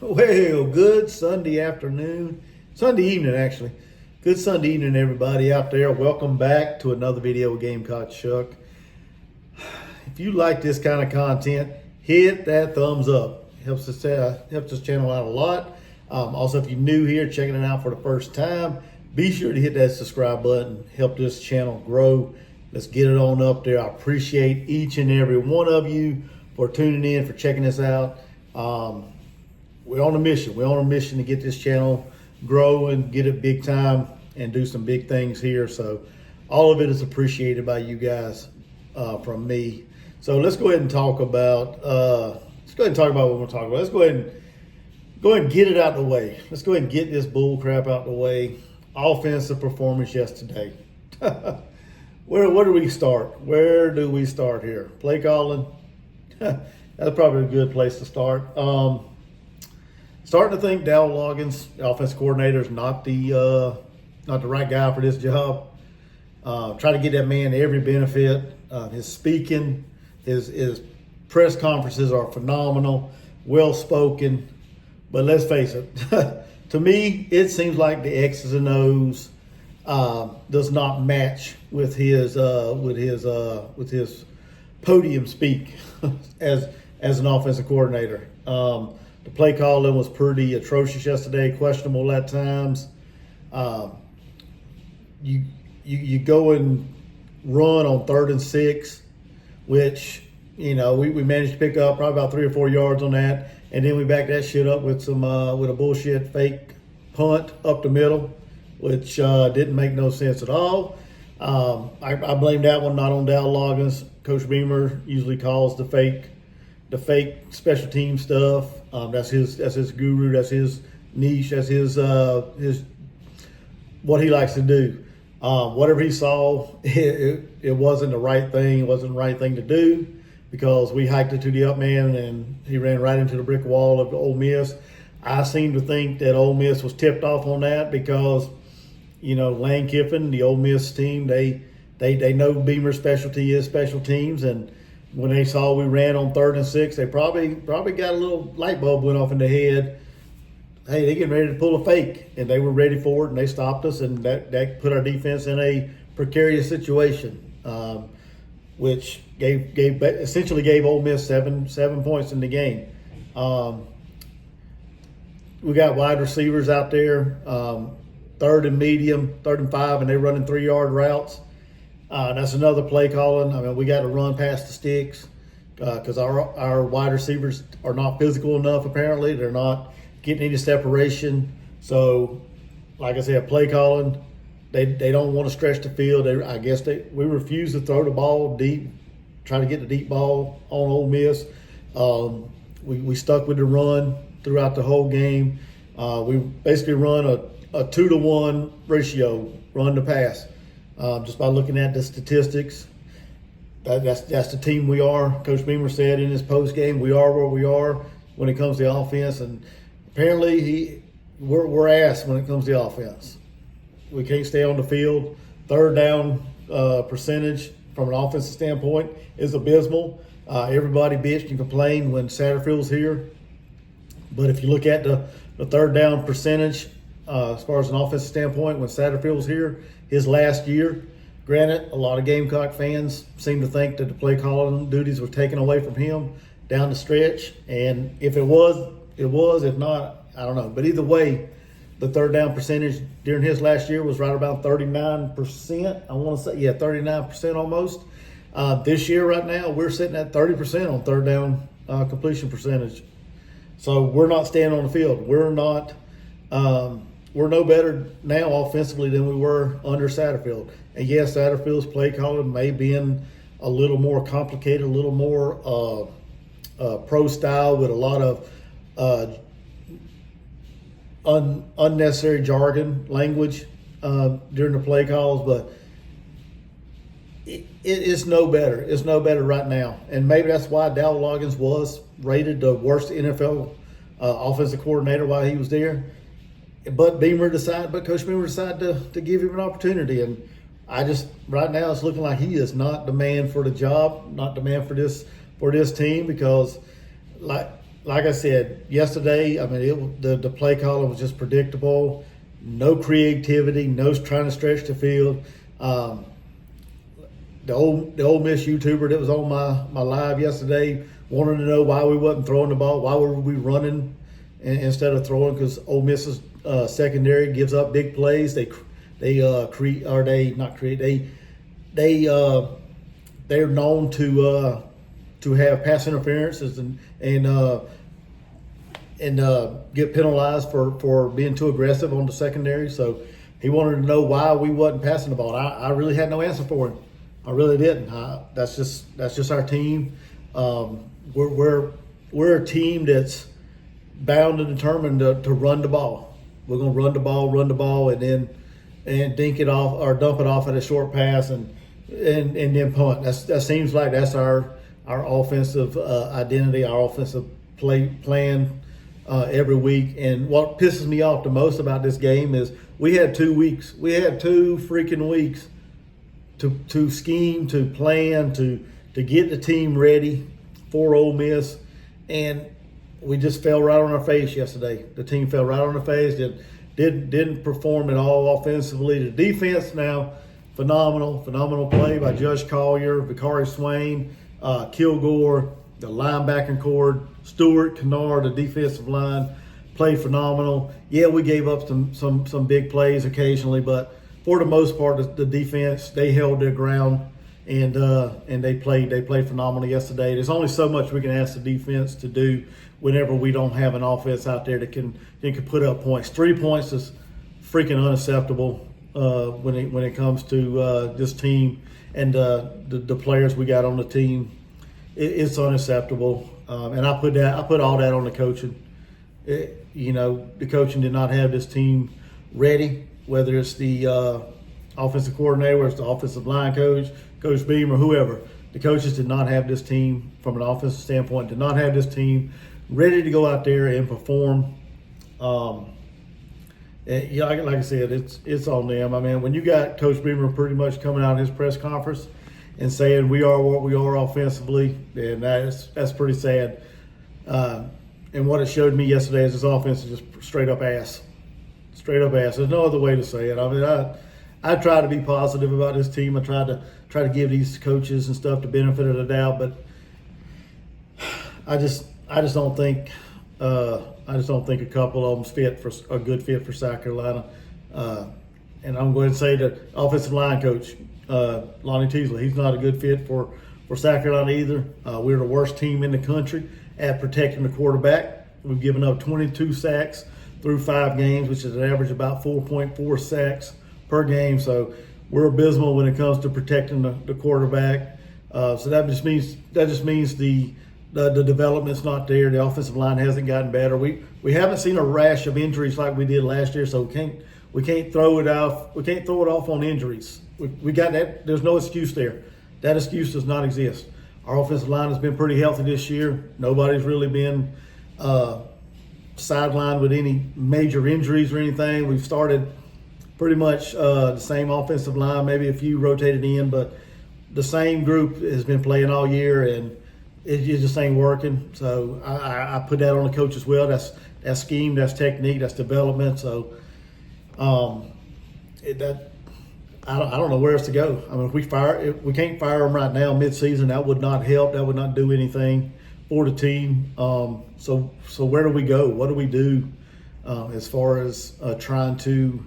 Well, good Sunday afternoon, Sunday evening actually. Good Sunday evening, everybody out there. Welcome back to another video with Gamecock Chuck. If you like this kind of content, hit that thumbs up. Helps this channel out a lot. Also, if you're new here, checking it out for the first time, be sure to hit that subscribe button. Help this channel grow. Let's get it on up there. I appreciate each and every one of you for tuning in, for checking this out. We're on a mission. We're on a mission to get this channel grow and get it big time and do some big things here. So all of it is appreciated by you guys from me. So let's go ahead and talk about what we're talking about. Let's go ahead and get it out of the way. Let's go ahead and get this bull crap out of the way. Offensive performance yesterday. Where do we start? Where do we start here? Play calling. That's probably a good place to start. Starting to think Dowell Loggains, the offensive coordinator, is not the right guy for this job. Try to get that man every benefit. His speaking, his press conferences are phenomenal, well spoken. But let's face it, to me, it seems like the X's and O's does not match with his podium speak as an offensive coordinator. The play calling was pretty atrocious yesterday, questionable at times. You go and run on 3rd and 6, which, we managed to pick up probably about 3 or 4 yards on that, and then we backed that shit up with with a bullshit fake punt up the middle, which didn't make no sense at all. I blame that one not on Dowell Loggains. Coach Beamer usually calls the fake special team stuff. That's his guru. That's his niche. That's his what he likes to do. Whatever he saw, it wasn't the right thing. It wasn't the right thing to do, because we hiked it to the up man and he ran right into the brick wall of Ole Miss. I seem to think that Ole Miss was tipped off on that because, Lane Kiffin, the Ole Miss team, they know Beamer's specialty is special teams, and when they saw we ran on 3rd and 6, they probably got a little light bulb went off in their head. Hey, they're getting ready to pull a fake, and they were ready for it, and they stopped us, and that put our defense in a precarious situation, which essentially gave Ole Miss seven points in the game. We got wide receivers out there, 3rd and medium, 3rd and 5, and they're running 3-yard routes. That's another play calling. I mean, we got to run past the sticks because our wide receivers are not physical enough, apparently. They're not getting any separation. So, like I said, play calling, they don't want to stretch the field. We refuse to throw the ball deep, try to get the deep ball on Ole Miss. We stuck with the run throughout the whole game. We basically run a 2-to-1 ratio, run to pass. Just by looking at the statistics, that's the team we are. Coach Beamer said in his post game, we are where we are when it comes to offense, and apparently we're ass when it comes to offense. We can't stay on the field. 3rd down percentage from an offensive standpoint is abysmal. Everybody bitched and complained when Satterfield's here, but if you look at the 3rd down percentage as far as an offensive standpoint, when Satterfield's here, his last year, granted, a lot of Gamecock fans seem to think that the play calling duties were taken away from him down the stretch. And if it was, it was. If not, I don't know. But either way, the 3rd down percentage during his last year was right about 39%. I want to say, 39% almost. This year right now, we're sitting at 30% on 3rd down completion percentage. So we're not staying on the field. We're no better now offensively than we were under Satterfield. And yes, Satterfield's play calling may be a little more complicated, a little more pro style with a lot of unnecessary jargon language during the play calls, but it's no better. It's no better right now. And maybe that's why Dowell Loggains was rated the worst NFL offensive coordinator while he was there. But Coach Beamer decided to give him an opportunity, and right now it's looking like he is not the man for the job, not the man for this team, because like like I said yesterday, I mean, the play calling was just predictable. No creativity, no trying to stretch the field. The Ole Miss YouTuber that was on my live yesterday wanted to know why we wasn't throwing the ball, why were we running instead of throwing, because Ole Miss's secondary gives up big plays. They're known to have pass interferences and get penalized for being too aggressive on the secondary. So he wanted to know why we wasn't passing the ball. I really had no answer for him. I really didn't. That's just our team. We're a team that's bound and determined to run the ball. We're gonna run the ball, and dink it off or dump it off at a short pass and then punt. That seems like that's our offensive identity, our offensive plan every week. And what pisses me off the most about this game is we had 2 weeks. We had 2 freaking weeks to scheme, to plan, to get the team ready for Ole Miss, and we just fell right on our face yesterday. The team fell right on our face. Didn't perform at all offensively. The defense now, phenomenal play by Judge Collier, Vicari Swain, Kilgore, the linebacking core, Stewart, Kennard, the defensive line played phenomenal. Yeah, we gave up some big plays occasionally, but for the most part, the defense, they held their ground, and they played phenomenally yesterday. There's only so much we can ask the defense to do whenever we don't have an offense out there that can put up points. 3 points is freaking unacceptable when it comes to this team and the players we got on the team. It's unacceptable, and I put all that on the coaching. The coaching did not have this team ready. Whether it's the offensive coordinator, whether it's the offensive line coach, Coach Beam, or whoever, the coaches did not have this team, from an offensive standpoint, did not have this team ready to go out there and perform. Like I said, it's on them. I mean, when you got Coach Beamer pretty much coming out of his press conference and saying we are what we are offensively, then that's pretty sad. And what it showed me yesterday is his offense is just straight up ass. Straight up ass. There's no other way to say it. I mean, I try to be positive about this team. I try to give these coaches and stuff the benefit of the doubt, but I just don't think a couple of them's a good fit for South Carolina. And I'm going to say that offensive line coach Lonnie Teasley, he's not a good fit for South Carolina either. We're the worst team in the country at protecting the quarterback. We've given up 22 sacks through 5 games, which is an average about 4.4 sacks per game. So we're abysmal when it comes to protecting the quarterback. So that just means the development's not there. The offensive line hasn't gotten better. We haven't seen a rash of injuries like we did last year, so we can't throw it off. We can't throw it off on injuries. We got that. There's no excuse there. That excuse does not exist. Our offensive line has been pretty healthy this year. Nobody's really been sidelined with any major injuries or anything. We've started pretty much the same offensive line, maybe a few rotated in, but the same group has been playing all year, and it just ain't working. So I put that on the coach as well. That's scheme, that's technique, that's development. So I don't know where else to go. I mean, if we can't fire them right now mid-season, that would not help. That would not do anything for the team. So where do we go? What do we do as far as trying to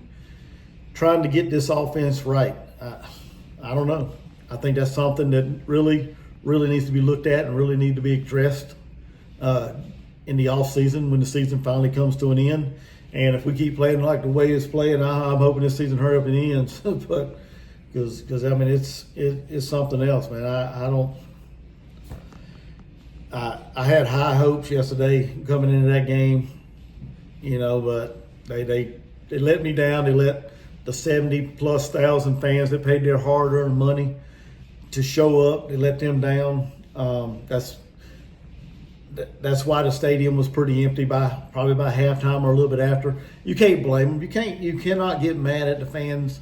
get this offense right? I don't know. I think that's something that really needs to be looked at and really need to be addressed in the off season when the season finally comes to an end. And if we keep playing like the way it's playing, I'm hoping this season hurry up and ends. But because I mean it's something else, man. I had high hopes yesterday coming into that game, but they let me down. They let the 70,000+ fans that paid their hard-earned money to show up. They let them down. That's why the stadium was pretty empty probably by halftime or a little bit after. You can't blame them. You cannot get mad at the fans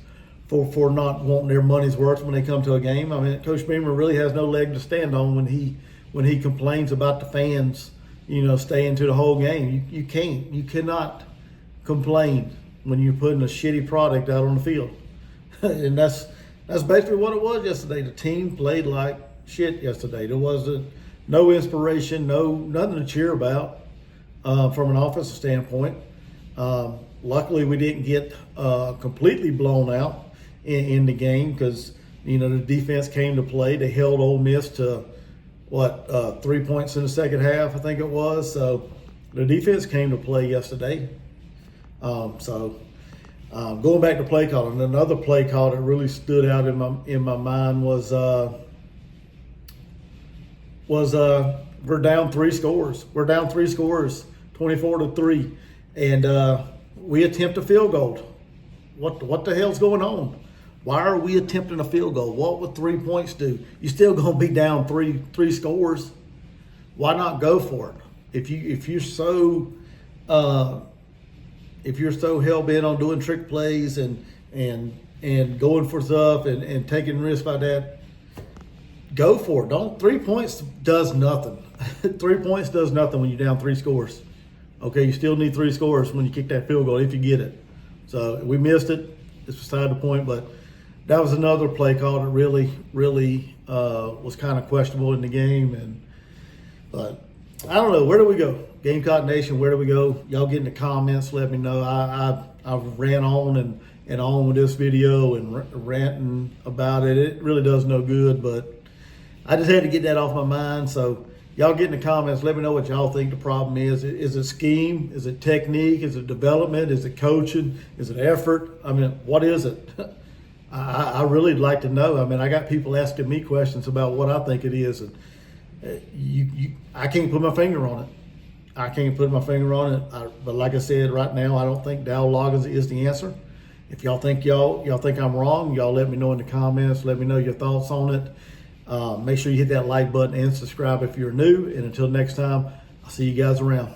for not wanting their money's worth when they come to a game. I mean, Coach Beamer really has no leg to stand on when he complains about the fans stay into the whole game. You can't. You cannot complain when you're putting a shitty product out on the field. And that's basically what it was yesterday. The team played like shit yesterday. There was no inspiration, nothing to cheer about from an offensive standpoint. Luckily, we didn't get completely blown out in the game because the defense came to play. They held Ole Miss to 3 points in the second half, I think it was. So the defense came to play yesterday. Going back to play calling, another play call that really stood out in my mind was we're down 3 scores. We're down 3 scores, 24-3, and we attempt a field goal. What the hell's going on? Why are we attempting a field goal? What would 3 points do? You're still gonna be down three scores. Why not go for it? If you're so hell bent on doing trick plays and going for stuff and taking risks like that, go for it. Don't 3 points does nothing. 3 points does nothing when you're down 3 scores. Okay, you still need 3 scores when you kick that field goal if you get it. So we missed it. It's beside the point, but that was another play call that really was kind of questionable in the game. But I don't know, where do we go? Gamecock Nation, where do we go? Y'all get in the comments, let me know. I ran on and on with this video and ranting about it. It really does no good, but I just had to get that off my mind. So y'all get in the comments, let me know what y'all think the problem is. Is it scheme? Is it technique? Is it development? Is it coaching? Is it effort? I mean, what is it? I really'd like to know. I mean, I got people asking me questions about what I think it is, and I can't put my finger on it. I can't put my finger on it. But like I said, right now, I don't think Dowell Loggains is the answer. If y'all think I'm wrong, y'all let me know in the comments. Let me know your thoughts on it. Make sure you hit that like button and subscribe if you're new. And until next time, I'll see you guys around.